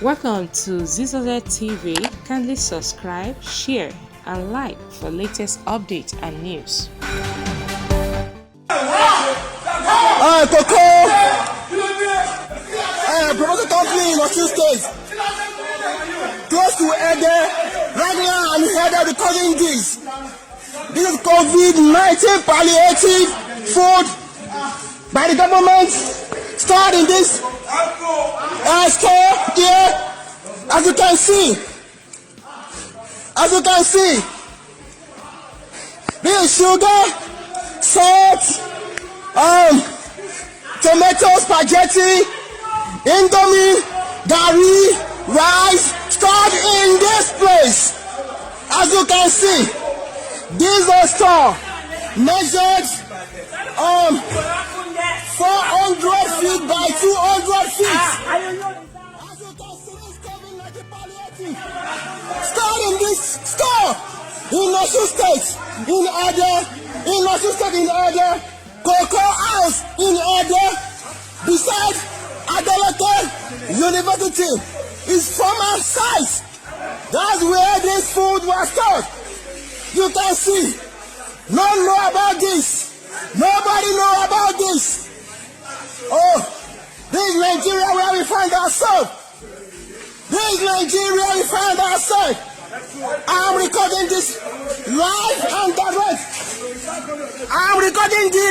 Welcome to Zisodel TV. Kindly subscribe, share, and like for latest updates and news. Koko, promoter company in Osun State, close to Ede, right now I'm headed the causing this. This is COVID-19 palliative food by the government stored in this store here. As you can see, this is sugar, salt, tomato, spaghetti, indomie, gari, rice, stored in this place. As you can see, this is a store measured 400 feet by 200 feet. As you can see, it's coming like a palliative. Stored in this store in Osun State, in Ede, Koko House in Ede, beside Adelaide University is former site. That's where this food was stored. You can see, none know about this. Nobody know about this. Oh, this is Nigeria where we find ourselves. I'm recording this live and direct. I'm recording this.